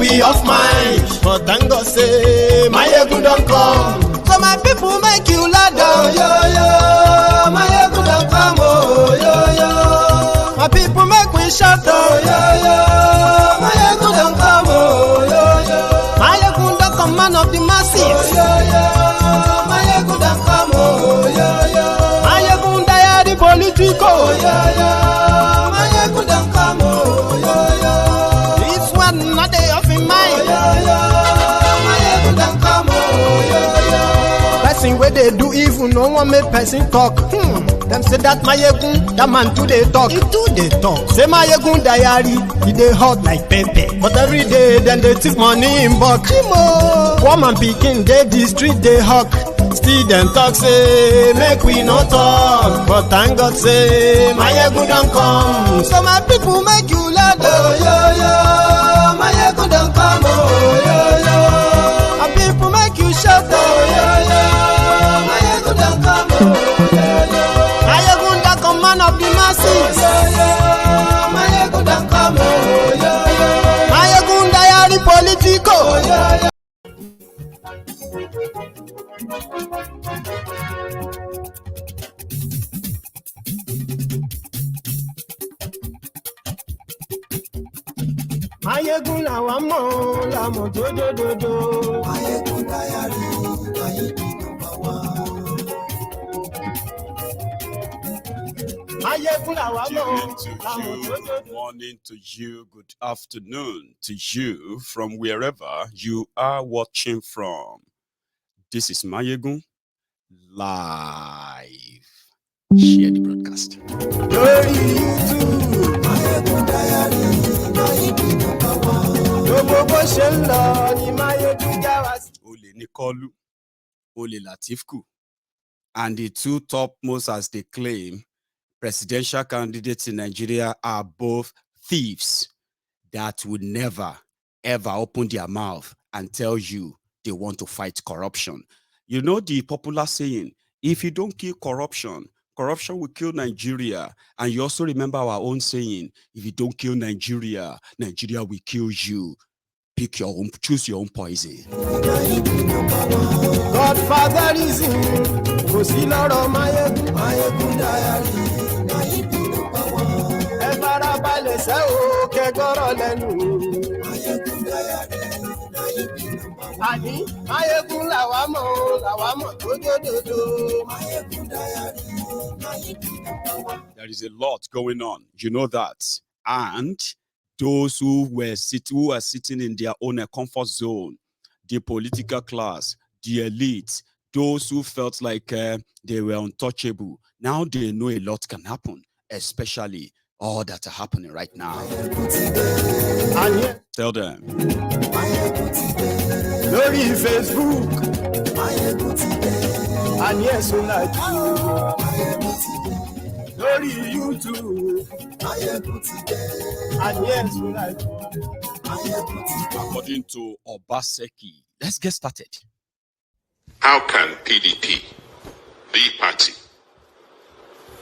we off mind. But thank God say Mayegun don come. So my people make you ladder. Oh yo yo, Mayegun don come. Oh yo yo, my people make we shout. Oh yo yo, Mayegun don come. Oh yo yo, Mayegun don come, man of the masses. Oh yo yo, Mayegun don come. Oh yo yo, Mayegun diary politico. Oh yo yo, Mayegun don come. Oh yo yo, this one not dey off in mind. Oh yo yo, Mayegun don come. Oh yo yo, person wey dey do evil no one make person talk. Them say that Mayegun, that man too dey talk. He too dey talk. Say Mayegun diary, he dey hot like pepper. But every day, then they take money in bulk. Poor man pikin, dey the street, dey hawk. Still them talk, say, make we no talk. But thank God, say, Mayegun don come. So my people make you laugh. Oh, yo, yo, Mayegun don come. Oh, yo, yo. My people make you shout. Oh, yo, yo, Mayegun don come. Oh, yo, yo. Mayegun don come, man of the masses. Oh, yo, yo. Mayegun don come. Oh, yo, yo. Mayegun diary politico. Oh, yo, yo. Mayegun làwa mọ̀ làmọ̀ dódódódó. Mayegun diary Mayegun number one. Mayegun làwa mọ̀ làmọ̀ dódódó. Good morning to you, good afternoon to you from wherever you are watching from. This is Mayegun live. Share the broadcast. Lórí YouTube, Mayegun diary Mayegun number one. Gbogbo ṣe ń lọ ni Mayegun já wa sí. Olè Nikolu, Olè Latifku, and the two topmost, as they claim, presidential candidates in Nigeria are both thieves that would never, ever open their mouth and tell you they want to fight corruption. You know the popular saying, if you don't kill corruption, corruption will kill Nigeria. And you also remember our own saying, if you don't kill Nigeria, Nigeria will kill you. Pick your own, choose your own poison. Godfatherism, kò sí lọ́rọ̀ Mayegun, Mayegun diary, Mayegun number one. Ẹ farabalẹ̀ ṣe o, kẹ́gbọ́rọ̀ lẹ́nu. Mayegun diary, Mayegun number one. Àní Mayegun làwa mọ̀ dódódódó. Mayegun diary, Mayegun number one. There is a lot going on, you know that. And those who are sitting in their own comfort zone, the political class, the elite, those who felt like they were untouchable, now they know a lot can happen, especially all that are happening right now. Tell them. Lórí Facebook, and yes, lórí YouTube, and yes, according to Obaseki, let's get started. How can PDP, the party,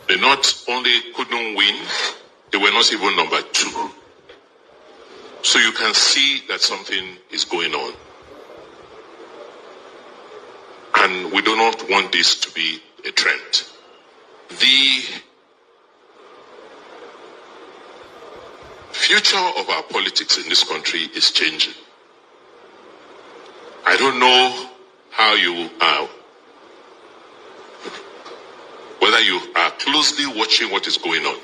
they not only couldn't win, they were not even number 2. So you can see that something is going on. And we do not want this to be a trend. The future of our politics in this country is changing. I don't know how you are, whether you are closely watching what is going on.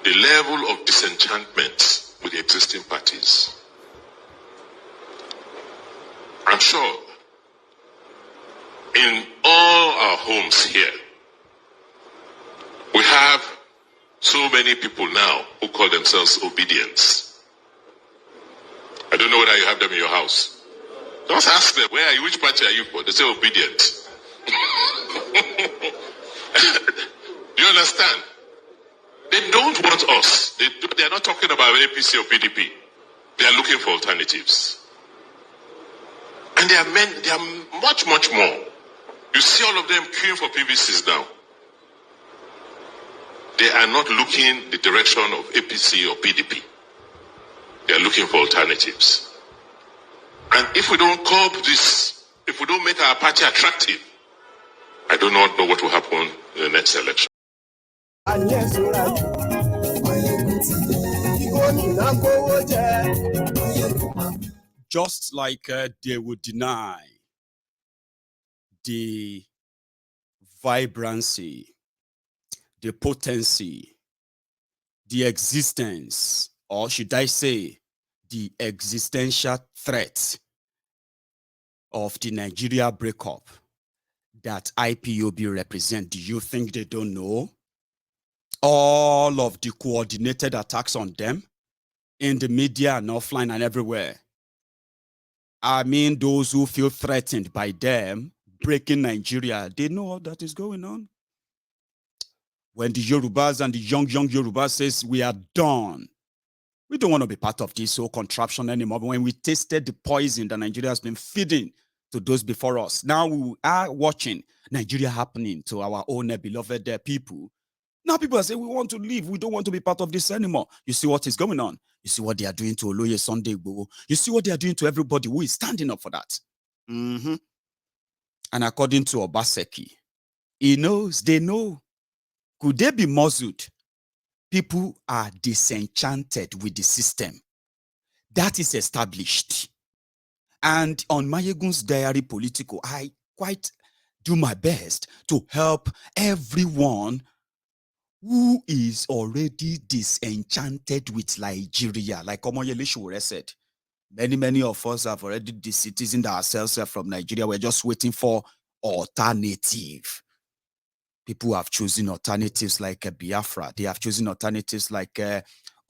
The level of disenchantment with the existing parties. I'm sure in all our homes here, we have so many people now who call themselves Obidients. I don't know whether you have them in your house. Just ask them, where are you? Which party are you for? They say Obedient. Do you understand? They don't want us. They are not talking about APC or PDP. They are looking for alternatives. And they are much, much more. You see all of them queuing for PVCs now. They are not looking the direction of APC or PDP. They are looking for alternatives. And if we don't curb this, if we don't make our party attractive, I do not know what will happen in the next election. Just like they would deny the vibrancy, the potency, the existence, or should I say, the existential threat of the Nigeria breakup that IPOB represent. Do you think they don't know? All of the coordinated attacks on them in the media and offline and everywhere. I mean, those who feel threatened by them breaking Nigeria, they know all that is going on. When the Yorubas and the young Yorubas says we are done, we don't want to be part of this whole contraption anymore. But when we tasted the poison that Nigeria has been feeding to those before us, now we are watching Nigeria happening to our own beloved people. Now people are saying we want to leave. We don't want to be part of this anymore. You see what is going on. You see what they are doing to Oloye Sunday Igboho. You see what they are doing to everybody who is standing up for that. And according to Obaseki, he knows, they know. Could they be muzzled? People are disenchanted with the system. That is established. And on Mayegun's Diary Political, I quite do my best to help everyone who is already disenchanted with Nigeria. Like Omoyele Sowore said, many of us have already disenchanted ourselves from Nigeria. We're just waiting for alternative. People have chosen alternatives like Biafra. They have chosen alternatives like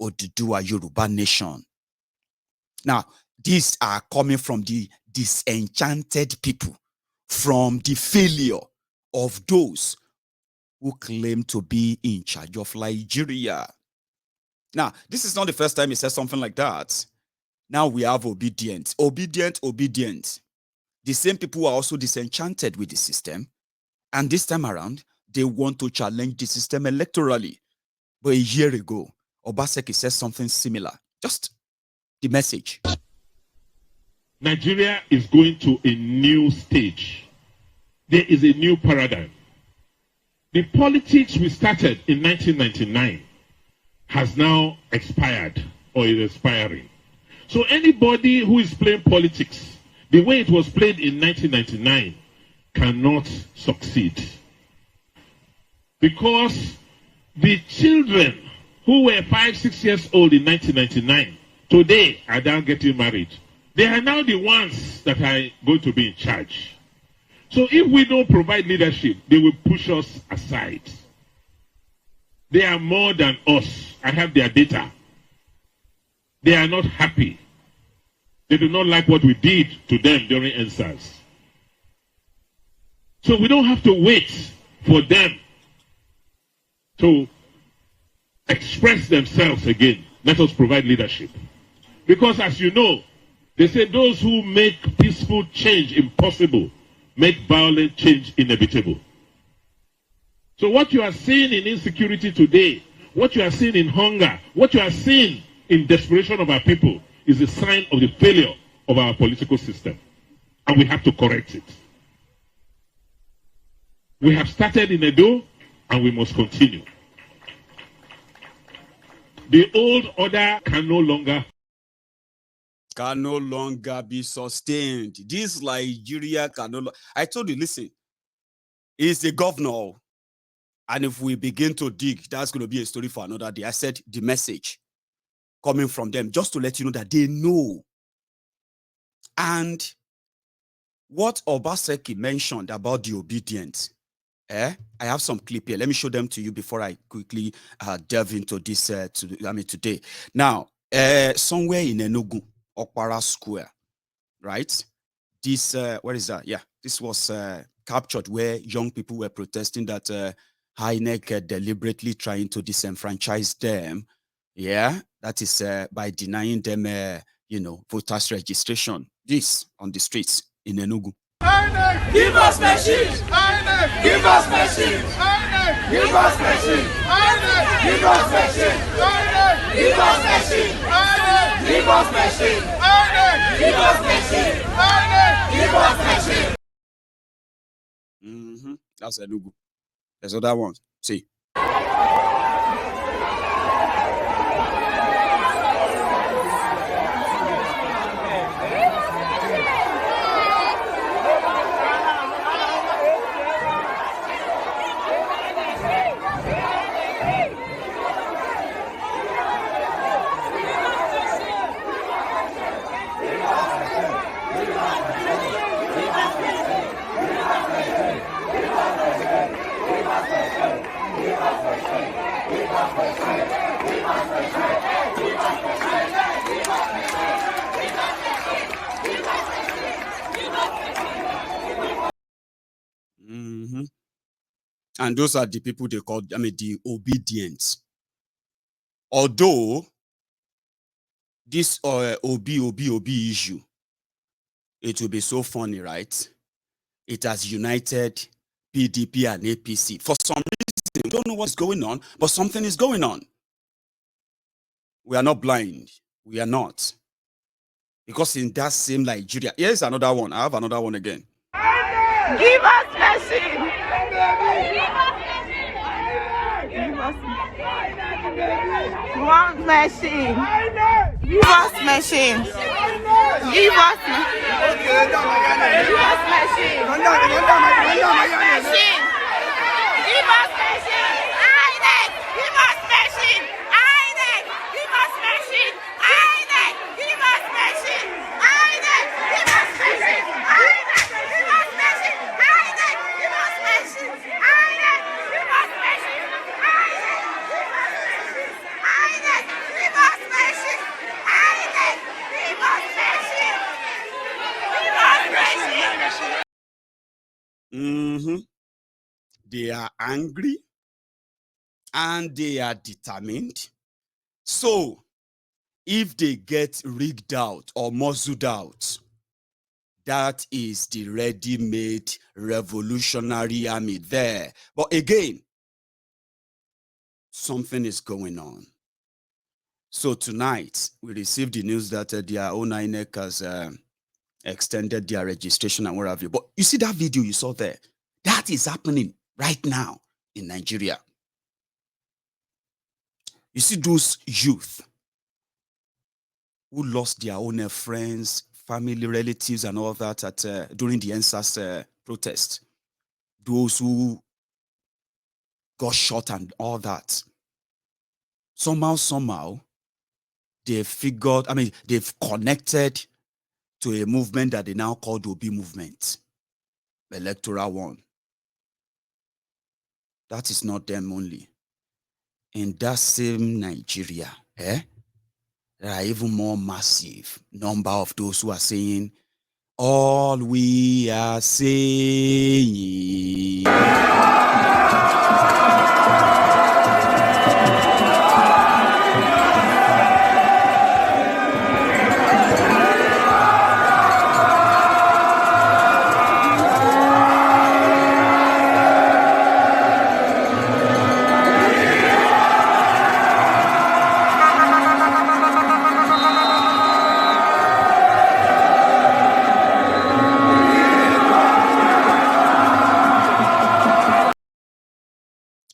Oduduwa Yoruba Nation. Now, these are coming from the disenchanted people, from the failure of those who claim to be in charge of Nigeria. Now, this is not the first time he said something like that. Now we have Obidients. Obedient. The same people are also disenchanted with the system. And this time around, they want to challenge the system electorally. But a year ago, Obaseki said something similar. Just the message. Nigeria is going to a new stage. There is a new paradigm. The politics we started in 1999 has now expired or is expiring. So anybody who is playing politics the way it was played in 1999 cannot succeed. Because the children who were 5-6 years old in 1999 today are now getting married. They are now the ones that are going to be in charge. So if we don't provide leadership, they will push us aside. They are more than us. I have their data. They are not happy. They do not like what we did to them during NSAS. So we don't have to wait for them to express themselves again. Let us provide leadership. Because as you know, they say those who make peaceful change impossible make violent change inevitable. So what you are seeing in insecurity today, what you are seeing in hunger, what you are seeing in desperation of our people is a sign of the failure of our political system. And we have to correct it. We have started in Edo and we must continue. The old order can no longer be sustained. This Nigeria can no longer. I told you, listen, he's the governor. And if we begin to dig, that's going to be a story for another day. I said the message coming from them, just to let you know that they know. And what Obaseki mentioned about the Obidients, I have some clip here. Let me show them to you before I quickly delve into this today. Now, somewhere in Enugu, Okpara Square, right? This, where is that? Yeah, this was captured where young people were protesting that INEC deliberately trying to disenfranchise them. Yeah, that is by denying them, voters registration. This on the streets in Enugu. INEC, give us machines! INEC, give us machines! INEC, give us machines! INEC, give us machines! INEC, give us machines! INEC, give Give us machine. Give us machine. Give us machine. That's Enugu. There's other ones. See. And those are the people they call, the Obidients. Although this Obi issue, it will be so funny, right? It has united PDP and APC. For some reason, we don't know what's going on, but something is going on. We are not blind. We are not. Because in that same Nigeria, here's another one. I have another one again. Give us machine. Give us one machine. Give us machine. Give us machine. Give us machine. Give us machine. Give us machine. Give us machine. Give us machine. Give us machine. They are angry and they are determined. So, if they get rigged out or muzzled out, that is the ready-made revolutionary army there. But again, something is going on. So tonight, we received the news that their own INEC has extended their registration and what have you. But you see that video you saw there? That is happening right now in Nigeria. You see those youth who lost their own friends, family, relatives, and all that during the NSAS protest. Those who got shot and all that. Somehow, they've figured, they've connected to a movement that they now call the Obi movement, electoral one. That is not them only. In that same Nigeria, there are even more massive number of those who are saying, all we are saying.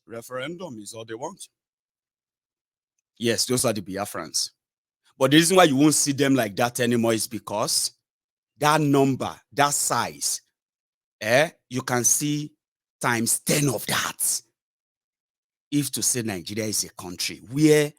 Referendum is all they want. Yes, those are the Biafrans. But the reason why you won't see them like that anymore is because that number, that size, you can see times 10 of that. If to say Nigeria is a country where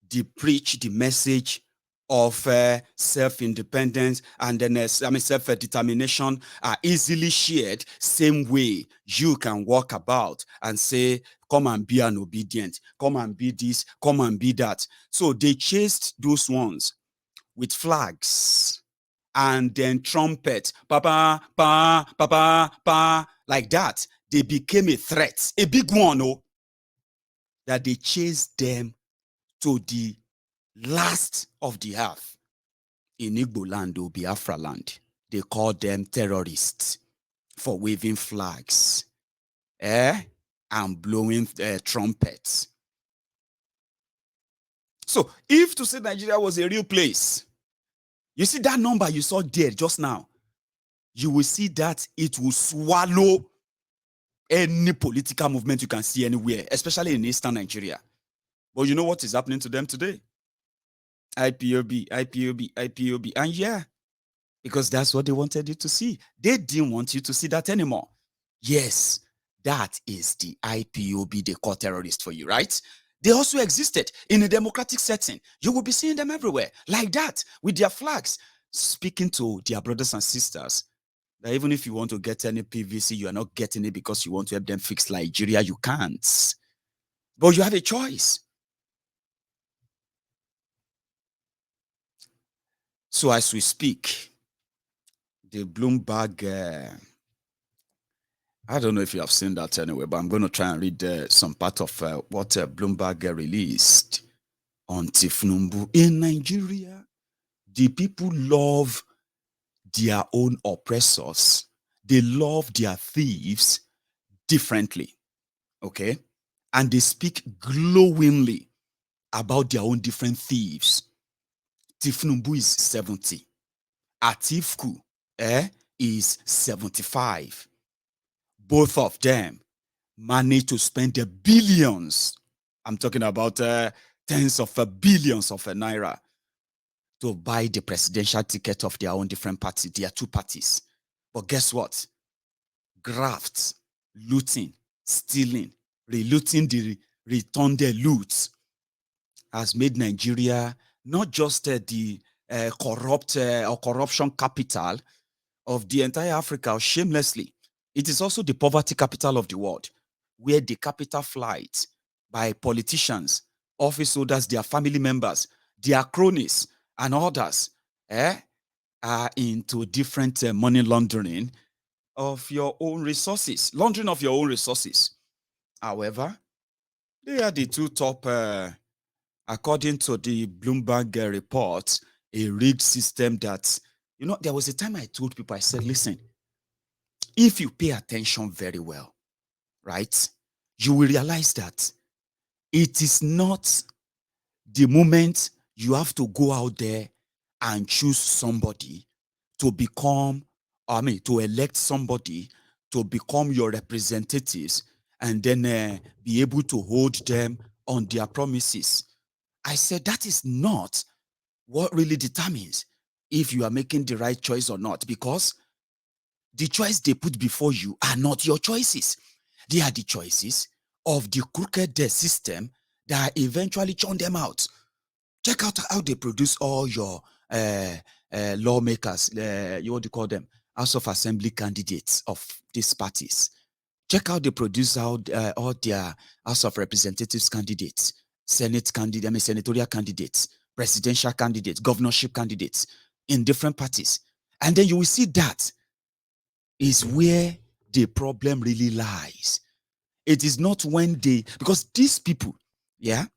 they preach the message of self-independence and then self-determination are easily shared, same way you can walk about and say, come and be an obedient, come and be this, come and be that. So they chased those ones with flags and then trumpet, pa, like that. They became a threat, a big one, that they chased them to the last of the earth. In Igbo land or Biafra land, they call them terrorists for waving flags and blowing trumpets. So if to say Nigeria was a real place, You see that number you saw there just now? You will see that it will swallow any political movement you can see anywhere, especially in Eastern Nigeria. But you know what is happening to them today? IPOB, IPOB, IPOB. And yeah, because that's what they wanted you to see. They didn't want you to see that anymore. Yes, that is the IPOB they call terrorists for you, right? They also existed in a democratic setting. You will be seeing them everywhere, like that, with their flags, speaking to their brothers and sisters. That even if you want to get any PVC, you are not getting it because you want to help them fix Nigeria. You can't. But you have a choice. So as we speak, the Bloomberg, I don't know if you have seen that anyway, but I'm going to try and read some part of what Bloomberg released on Tinubu. In Nigeria, the people love their own oppressors. They love their thieves differently, okay? And they speak glowingly about their own different thieves. Tinubu is 70. Atiku is 75. Both of them managed to spend the billions. I'm talking about tens of billions of naira to buy the presidential ticket of their own different parties. There are two parties. But guess what? Grafts, looting, stealing, relooting the return their loot has made Nigeria not just the corrupt or corruption capital of the entire Africa, shamelessly. It is also the poverty capital of the world, where the capital flight by politicians, office holders, their family members, their cronies, and others are into different money laundering of your own resources, laundering of your own resources. However, they are the two top, according to the Bloomberg report, a rigged system that, there was a time I told people, I said, listen, if you pay attention very well, right, you will realize that it is not the moment you have to go out there and choose somebody to become, to elect somebody to become your representatives and then be able to hold them on their promises. I said that is not what really determines if you are making the right choice or not, because the choice they put before you are not your choices. They are the choices of the crooked system that eventually churn them out. Check out how they produce all your lawmakers, what do you call them? House of Assembly candidates of these parties. Check out they produce all their House of Representatives candidates, Senate candidates, senatorial candidates, presidential candidates, governorship candidates in different parties. And then you will see that is where the problem really lies. It is not when because these people, the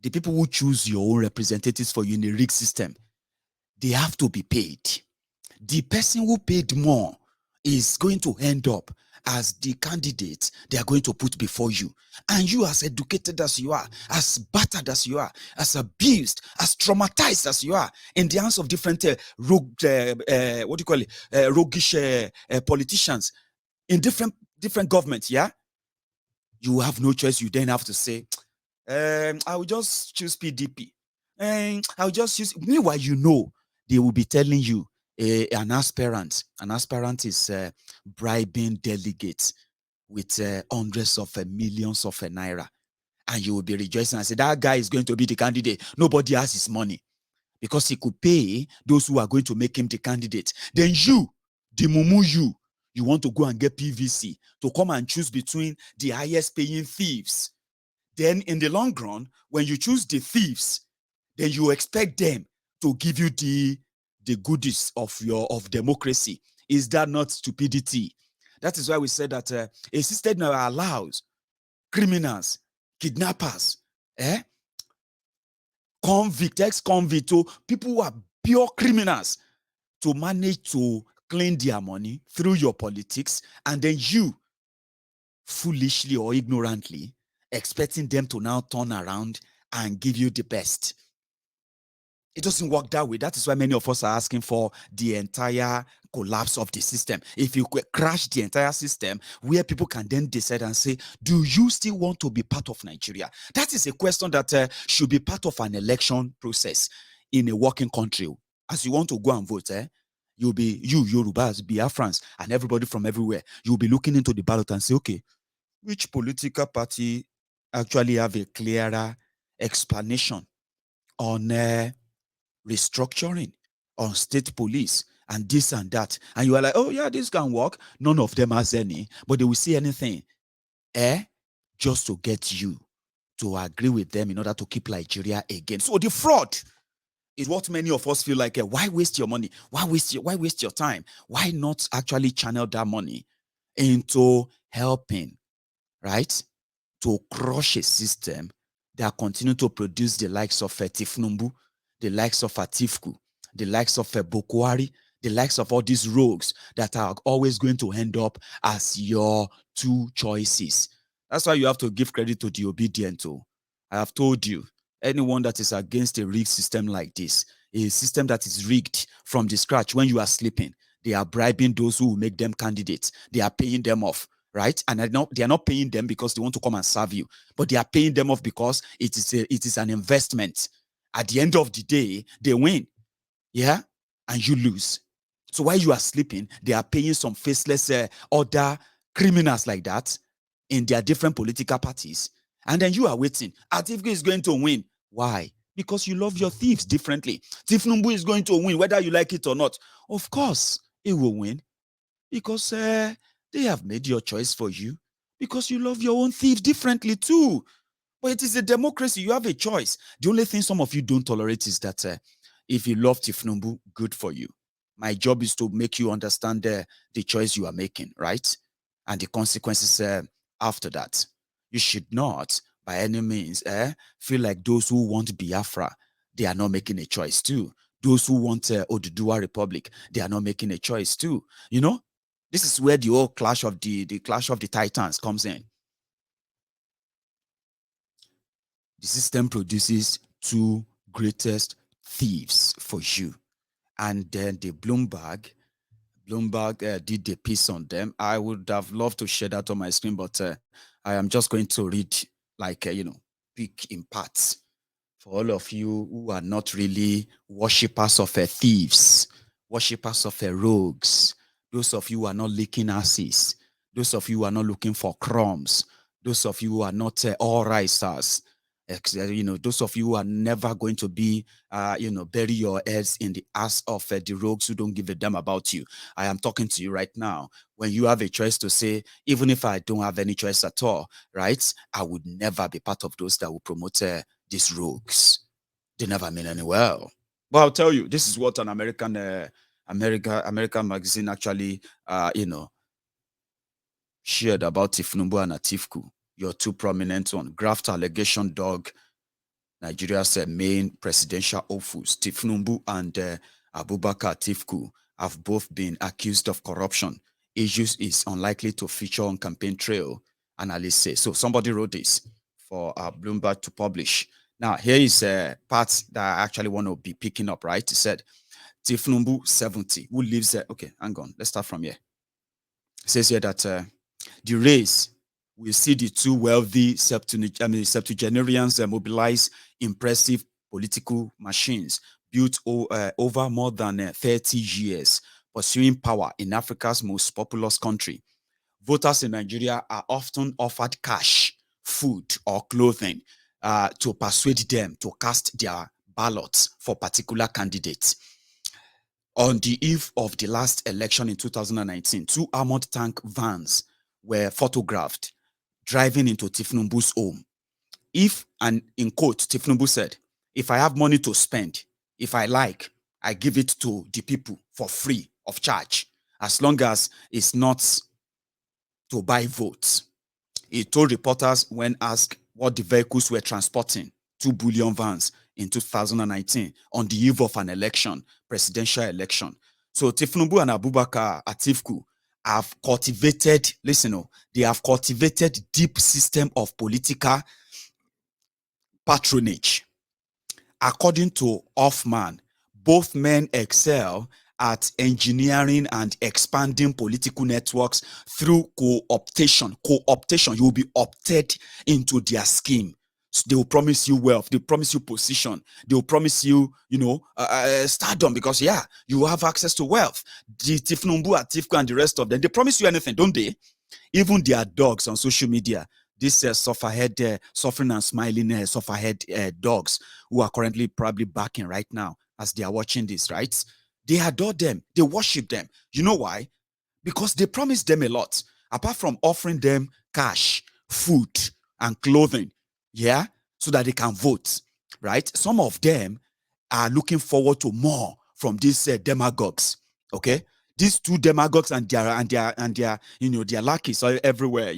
people who choose your own representatives for you in the rigged system, they have to be paid. The person who paid more is going to end up as the candidate they are going to put before you. And you, as educated as you are, as battered as you are, as abused, as traumatized as you are, in the hands of different roguish politicians in different governments, you have no choice. You then have to say, I will just choose PDP. I'll just use. Meanwhile, they will be telling you an aspirant. An aspirant is bribing delegates with hundreds of millions of naira, and you will be rejoicing and say that guy is going to be the candidate. Nobody has his money because he could pay those who are going to make him the candidate. Then you, the mumu, you want to go and get PVC to come and choose between the highest paying thieves. Then in the long run, when you choose the thieves, then you expect them to give you the goodies of democracy. Is that not stupidity? That is why we said that a system now allows criminals, kidnappers, convict, ex-convict, people who are pure criminals to manage to clean their money through your politics, and then you, foolishly or ignorantly, expecting them to now turn around and give you the best. It doesn't work that way. That is why many of us are asking for the entire collapse of the system. If you crash the entire system, where people can then decide and say, do you still want to be part of Nigeria? That is a question that should be part of an election process in a working country. As you want to go and vote, you'll be, Yorubas, Biafrans, and everybody from everywhere, you'll be looking into the ballot and say, okay, which political party actually have a clearer explanation on restructuring, on state police, and this and that. And you are like, oh yeah, this can work. None of them has any, but they will see anything, just to get you to agree with them in order to keep Nigeria again. So the fraud is what many of us feel like, why waste your money? Why waste your time? Why not actually channel that money into helping, right, to crush a system that continue to produce the likes of Tinubu, the likes of Atiku, the likes of Bokwari, the likes of all these rogues that are always going to end up as your two choices. That's why you have to give credit to the Obidients. I have told you, anyone that is against a rigged system like this, a system that is rigged from the scratch when you are sleeping, they are bribing those who will make them candidates. They are paying them off, right? And they are not paying them because they want to come and serve you, but they are paying them off because it is an investment. At the end of the day, they win, yeah, and you lose. So while you are sleeping, they are paying some faceless other criminals like that in their different political parties, and then you are waiting. Atiku is going to win. Why? Because you love your thieves differently. Tinubu is going to win, whether you like it or not. Of course, he will win because they have made your choice for you, because you love your own thief differently too. But it is a democracy. You have a choice. The only thing some of you don't tolerate is that if you love Tinubu, good for you. My job is to make you understand the choice you are making, right? And the consequences after that. You should not, by any means, feel like those who want Biafra, they are not making a choice too. Those who want Oduduwa Republic, they are not making a choice too. You know, this is where the whole clash of the clash of the titans comes in. The system produces two greatest thieves for you. And then the Bloomberg did the piece on them. I would have loved to share that on my screen, but I am just going to read, like, pick in parts for all of you who are not really worshippers of thieves, worshippers of rogues, those of you who are not licking asses, those of you who are not looking for crumbs, those of you who are not all risers, those of you who are never going to be, bury your heads in the ass of the rogues who don't give a damn about you. I am talking to you right now. When you have a choice to say, even if I don't have any choice at all, right, I would never be part of those that will promote these rogues. They never mean any well. But I'll tell you, this is what an American magazine actually, shared about Tinubu and Atiku. Your two prominent one, graft allegation dog, Nigeria's main presidential hopefuls, Tinubu and Abubakar Atiku, have both been accused of corruption. Issues is unlikely to feature on campaign trail, analysts say. So somebody wrote this for Bloomberg to publish. Now, here is a part that I actually want to be picking up, right? It said, Tinubu 70, who lives there. Okay, hang on. Let's start from here. It says here that the race will see the two wealthy septuagenarians mobilize impressive political machines built over more than 30 years, pursuing power in Africa's most populous country. Voters in Nigeria are often offered cash, food, or clothing to persuade them to cast their ballots for particular candidates. On the eve of the last election in 2019, two armored tank vans were photographed driving into Tinubu's home. And in quote, Tinubu said, if I have money to spend, if I like, I give it to the people for free of charge, as long as it's not to buy votes. He told reporters when asked what the vehicles were transporting, 2 billion vans in 2019 on the eve of an election, presidential election. So Tinubu and Abubakar Atiku have cultivated, they have cultivated deep system of political patronage. According to Hoffman, both men excel at engineering and expanding political networks through co-optation. Co-optation, you will be opted into their scheme. So they will promise you wealth, they promise you position, they will promise you, stardom, because you have access to wealth. The Tinubu, Atiku, and the rest of them, they promise you anything, don't they? Even their dogs on social media, these suffering and smiling sufferhead dogs who are currently probably barking right now as they are watching this, right? They adore them, they worship them. You know why? Because they promise them a lot. Apart from offering them cash, food, and clothing, so that they can vote, right? Some of them are looking forward to more from these demagogues, okay? These two demagogues and their lackeys are everywhere,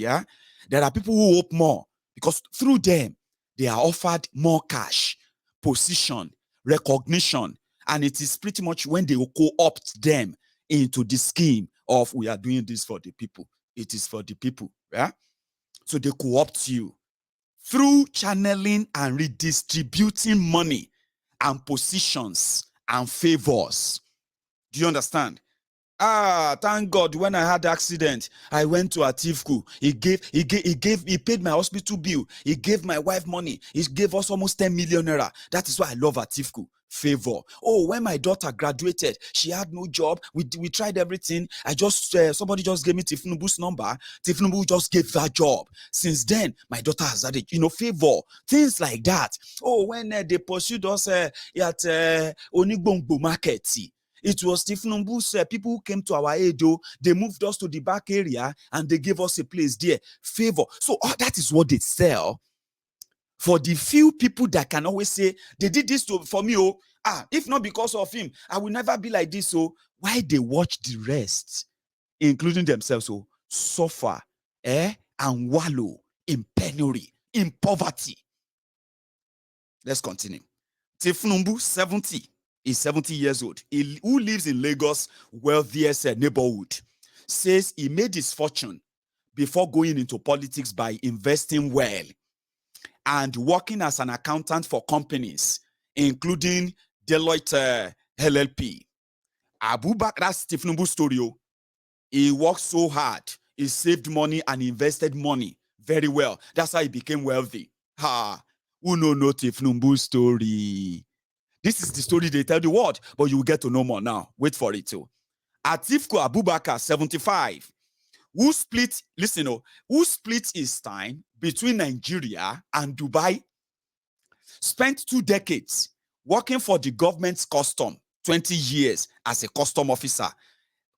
There are people who hope more because through them, they are offered more cash, position, recognition, and it is pretty much when they will co-opt them into the scheme of we are doing this for the people. It is for the people, So they co-opt you through channeling and redistributing money and positions and favors. Do you understand? Thank God when I had the accident, I went to Atiku. He paid my hospital bill. He gave my wife money. He gave us almost 10 million naira. That is why I love Atiku. Favor. Oh, when my daughter graduated, she had no job. We tried everything. Somebody just gave me Tinubu's number. Tinubu just gave her job. Since then, my daughter has had it. Favor. Things like that. Oh, when they pursued us at Onigbongbo Market. It was Tinubu's people who came to our aid. They moved us to the back area and they gave us a place there. Favor. So that is what they sell. For the few people that can always say, they did this for me, if not because of him, I will never be like this. So why they watch the rest, including themselves, suffer and wallow in penury, in poverty? Let's continue. Tinubu, 70. Is 70 years old, who lives in Lagos' wealthiest neighborhood, says he made his fortune before going into politics by investing well and working as an accountant for companies, including Deloitte LLP. Abubakar, that's Tinubu's story. He worked so hard, he saved money and invested money very well. That's how he became wealthy. Who know Tinubu's story? This is the story they tell the world, but you will get to know more now. Wait for it too. Atiku Abubakar, 75, who split his time between Nigeria and Dubai, spent 2 decades working for the government's custom, 20 years as a custom officer,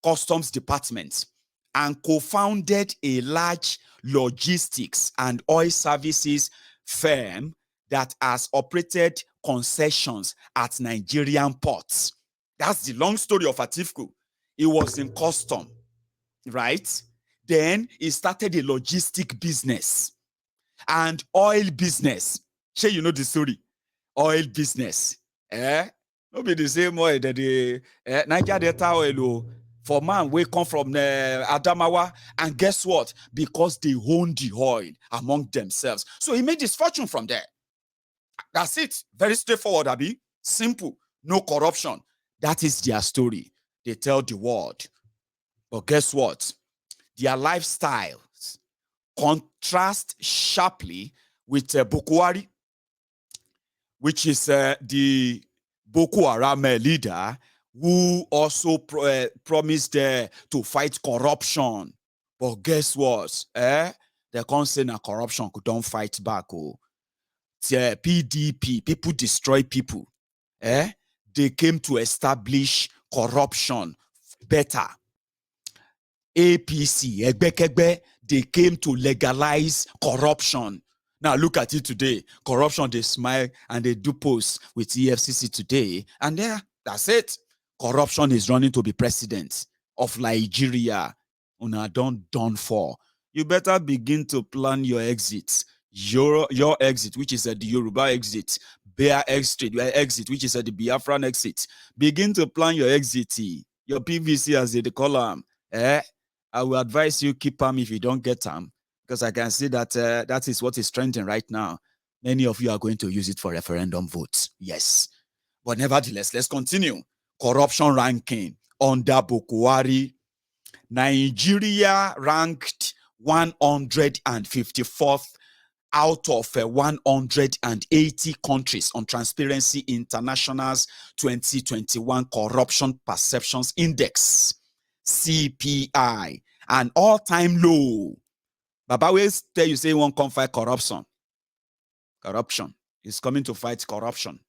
customs department, and co-founded a large logistics and oil services firm that has operated concessions at Nigerian ports. That's the long story of Atiku. He was in custom, right? Then he started a logistic business and oil business. Sure, you know the story. Oil business. No be the same oil that the Niger Delta oil for man we come from Adamawa, and guess what? Because they own the oil among themselves. So he made his fortune from there. That's it. Very straightforward, Abi. Simple. No corruption. That is their story. They tell the world. But guess what? Their lifestyles contrast sharply with Bokwari, which is the Boko Haram leader who also promised to fight corruption. But guess what? They can't say na corruption could don't fight back. PDP, people destroy people. They came to establish corruption better. APC, Egbekegbe, they came to legalize corruption. Now look at it today. Corruption, they smile and they do posts with EFCC today. And that's it. Corruption is running to be president of Nigeria. Una done for. You better begin to plan your exits. Your exit, which is the Yoruba exit. Bear exit, which is the Biafran exit. Begin to plan your exit. Your PVC, as they call them. I will advise you keep them if you don't get them, because I can see that that is what is trending right now. Many of you are going to use it for referendum votes. Yes. But nevertheless, let's continue. Corruption ranking under Buhari. Nigeria ranked 154th out of 180 countries on Transparency International's 2021 Corruption Perceptions Index, CPI, an all-time low. Baba always tell you, say you won't come fight corruption. Corruption is coming to fight corruption.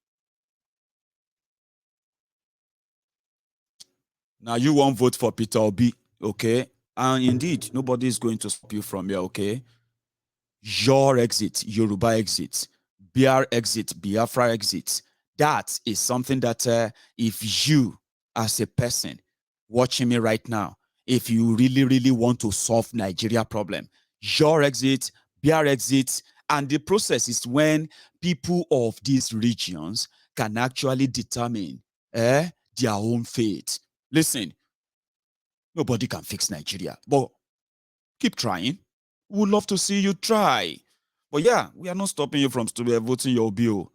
Now you won't vote for Peter Obi, okay? And indeed, nobody is going to stop you from here, okay? Your exit, Yoruba exit, BR exit, Biafra exit. That is something that if you, as a person watching me right now, if you really, really want to solve Nigeria problem, your exit, BR exit, and the process is when people of these regions can actually determine their own fate. Listen, nobody can fix Nigeria, but keep trying. We'd love to see you try. But yeah, we are not stopping you from voting your bill.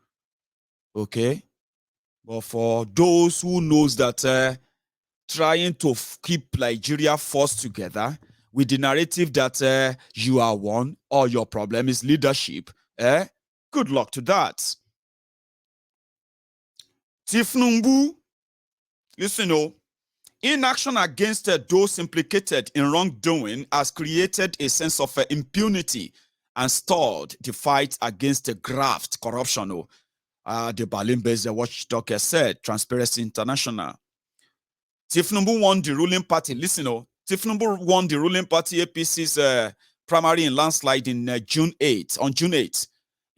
Okay? But for those who knows that trying to keep Nigeria forced together with the narrative that you are one or your problem is leadership, good luck to that. Tinubu, listen, inaction against those implicated in wrongdoing has created a sense of impunity and stalled the fight against the graft corruption. The Berlin-based watchdog said, Transparency International. Tinubu won the ruling party. Listen, Tinubu won the ruling party APC's primary in landslide in June 8th. On June 8th,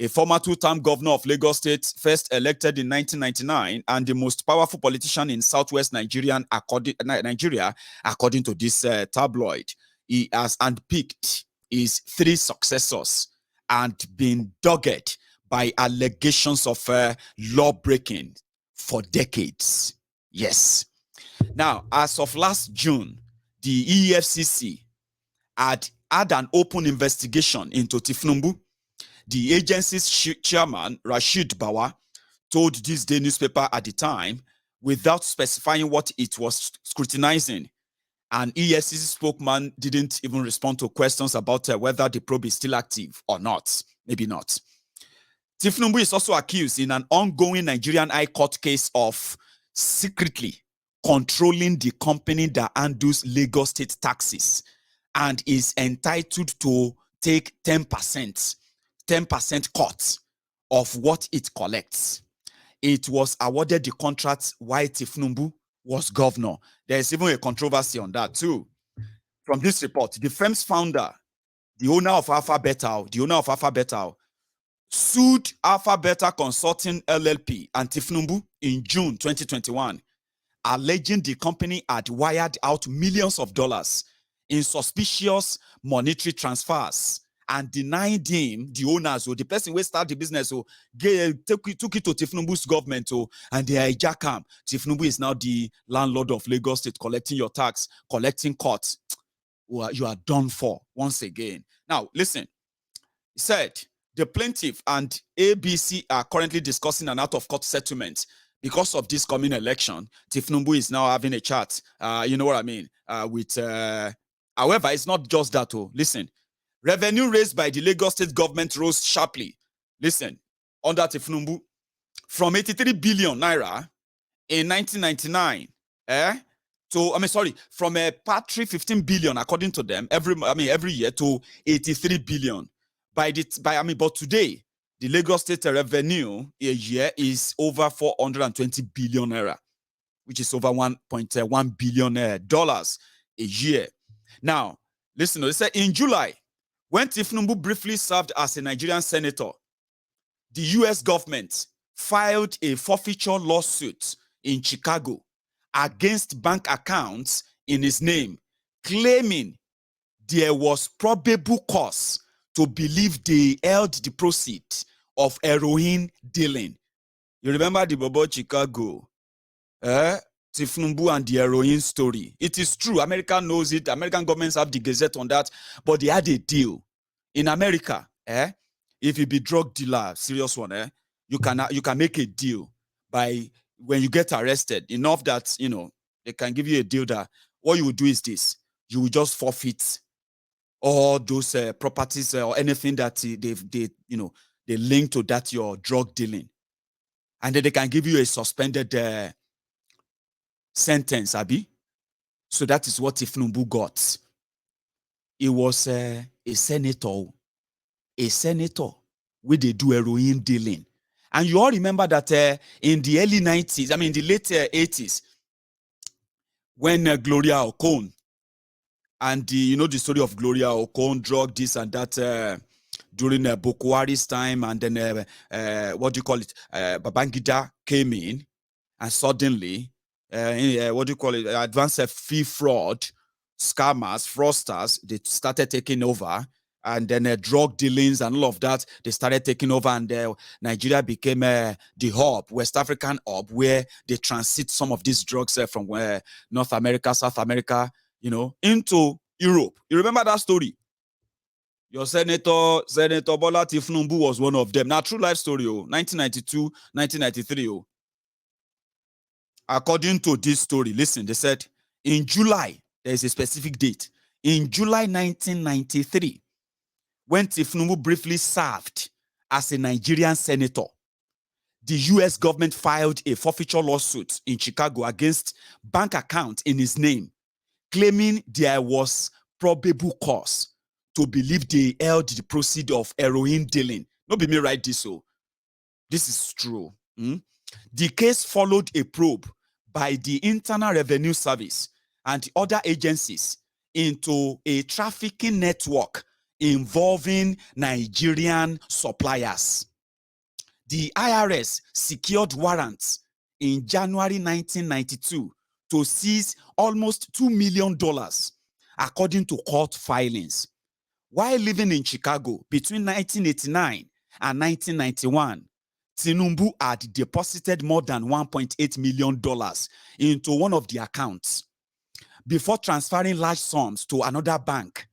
a former two-term governor of Lagos State, first elected in 1999, and the most powerful politician in Southwest Nigeria, according to this tabloid. He has handpicked his 3 successors and been dogged by allegations of law-breaking for decades. Yes. Now, as of last June, the EFCC had an open investigation into Tinubu. The agency's chairman, Rashid Bawa, told this day newspaper at the time, without specifying what it was scrutinizing, and EFCC spokesman didn't even respond to questions about whether the probe is still active or not. Maybe not. Tinubu is also accused in an ongoing Nigerian High Court case of secretly controlling the company that handles Lagos State taxes and is entitled to take 10% cut of what it collects. It was awarded the contract while Tinubu was governor. There's even a controversy on that too. From this report, the firm's founder, the owner of Alpha Beta, sued Alpha Beta Consulting LLP and Tinubu in June 2021, alleging the company had wired out millions of dollars in suspicious monetary transfers and denied him, the owners, or the person who started the business, took it to Tinubu's government, and they hijack him. Tinubu is now the landlord of Lagos State, collecting your tax, collecting cuts. You are done for once again. Now, listen. He said, the plaintiff and APC are currently discussing an out-of-court settlement. Because of this coming election, Tinubu is now having a chat, you know what I mean, however, it's not just that. Listen, revenue raised by the Lagos State government rose sharply. Listen, under Tinubu, from 83 billion naira in 1999, from a paltry 15 billion, according to them, every year to 83 billion. But today, the Lagos State revenue a year is over 420 billion naira, which is over $1.1 billion dollars a year. Now, listen, they say in July, when Tinubu briefly served as a Nigerian senator, the US government filed a forfeiture lawsuit in Chicago against bank accounts in his name, claiming there was probable cause to believe they held the proceeds of heroin dealing. You remember the Bobo Chicago, Tinubu and the heroin story. It is true. America knows it. American governments have the gazette on that, but they had a deal. In America, if you be drug dealer, serious one, you can make a deal by when you get arrested, enough that, you know, they can give you a deal that what you will do is this: you will just forfeit all those properties or anything that they link to that your drug dealing, and then they can give you a suspended sentence, Abi. So that is what Tinubu got. He was a senator where they do heroin dealing. And you all remember that in the early 90s, I mean, the late 80s, when Gloria Okon and the story of Gloria Okon, drug this and that during Boko Haram's time, and then Babangida came in, and suddenly, advanced fee fraud, scammers, fraudsters, they started taking over. And then drug dealings and all of that, they started taking over, and Nigeria became the hub, West African hub, where they transit some of these drugs from North America, South America, into Europe. You remember that story? Your Senator Bola Tinubu was one of them. Now, true life story, 1992, 1993. According to this story, listen, they said in July, there is a specific date. In July 1993, when Tinubu briefly served as a Nigerian senator, the US government filed a forfeiture lawsuit in Chicago against bank accounts in his name, claiming there was probable cause to believe they held the proceeds of heroin dealing. Not be me write this, so this is true. The case followed a probe by the Internal Revenue Service and other agencies into a trafficking network involving Nigerian suppliers. The IRS secured warrants in January 1992 to seize almost $2 million, according to court filings. While living in Chicago between 1989 and 1991, Tinubu had deposited more than $1.8 million into one of the accounts before transferring large sums to another bank.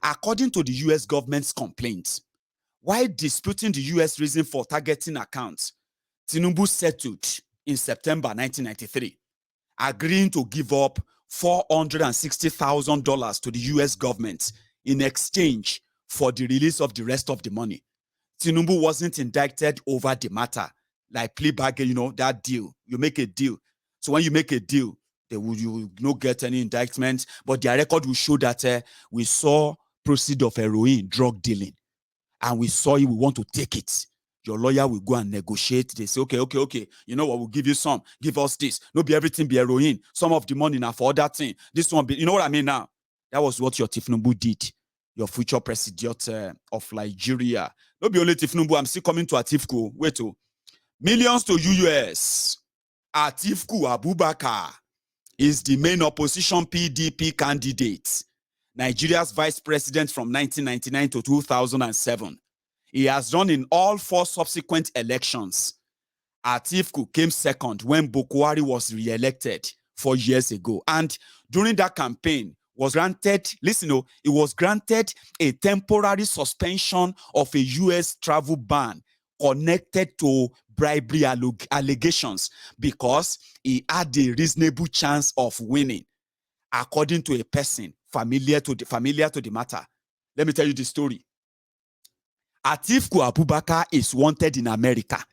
According to the US government's complaint, while disputing the US reason for targeting accounts, Tinubu settled in September 1993, agreeing to give up $460,000 to the US government in exchange for the release of the rest of the money. Tinubu wasn't indicted over the matter, like plea bargain, that deal. You make a deal. So when you make a deal, you will not get any indictment, but their record will show that we saw proceeds of heroin, drug dealing, and we saw it, we want to take it. Your lawyer will go and negotiate. They say, okay. You know what? We'll give you some. Give us this. No be everything be heroin. Some of the money now for that thing. This one be, you know what I mean now? That was what your Tinubu did. Your future president of Nigeria. Not be only Tinubu, I'm still coming to Atiku. Wait, millions to US. Atiku Abubakar is the main opposition PDP candidate, Nigeria's vice president from 1999 to 2007. He has run in all 4 subsequent elections. Atiku came second when Boko Haram was re-elected 4 years ago. And during that campaign, was granted, it was granted a temporary suspension of a US travel ban connected to bribery allegations because he had a reasonable chance of winning, according to a person familiar to the matter. Let me tell you the story. Atiku Abubakar is wanted in America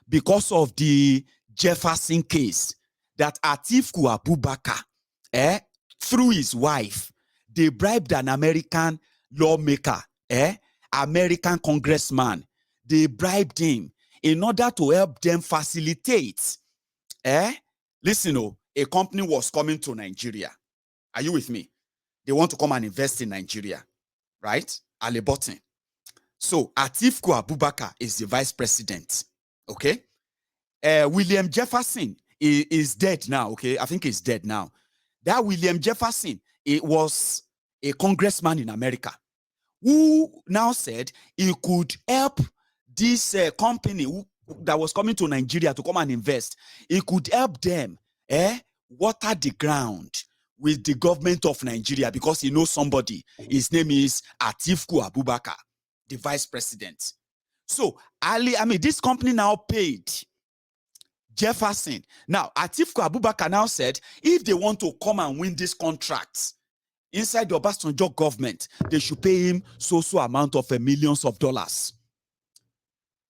because of the Jefferson case that Atiku Abubakar, through his wife, they bribed an American lawmaker, American congressman. They bribed him in order to help them facilitate. A company was coming to Nigeria. Are you with me? They want to come and invest in Nigeria, right? Alebotin. So Atiku Abubakar is the vice president, okay? William Jefferson is dead now, okay? I think he's dead now. That William Jefferson, it was a congressman in America who now said he could help this company that was coming to Nigeria to come and invest. He could help them water the ground with the government of Nigeria because he knows somebody. His name is Atiku Abubakar, the vice president. So this company now paid Jefferson. Now, Atiku Abubakar now said, if they want to come and win this contract inside the Obasanjo government, they should pay him so amount of millions of dollars.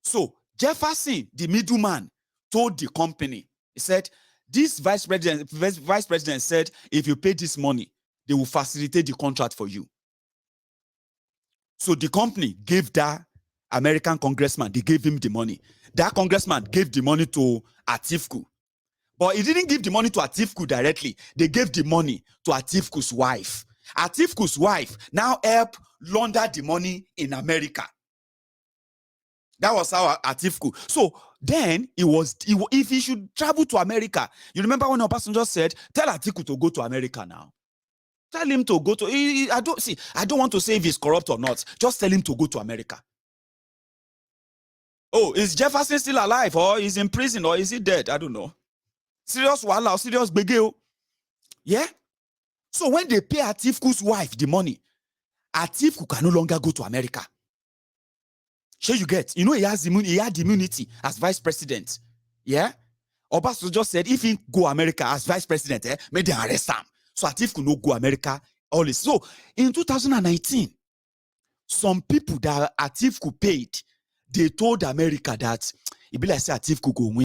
So Jefferson, the middleman, told the company, he said, this vice president said, if you pay this money, they will facilitate the contract for you. So the company gave that American congressman, they gave him the money. That congressman gave the money to Atiku. But he didn't give the money to Atiku directly. They gave the money to Atiku's wife. Atiku's wife now helped launder the money in America. That was how Atiku. So then if he should travel to America, you remember when Obasanjo said, tell Atiku to go to America now. Tell him to go to, I don't want to say if he's corrupt or not. Just tell him to go to America. Oh, is Jefferson still alive, or is in prison, or is he dead? I don't know. Serious wala, serious begeo. Yeah? So when they pay Atiku's wife the money, Atiku can no longer go to America. Sure you get? You know he had immunity as vice president. Yeah? Obasanjo just said if he go America as vice president, may they arrest him. So Atiku no go America. All this. So in 2019, some people that Atiku paid, they told America that it be like say Atiku go win.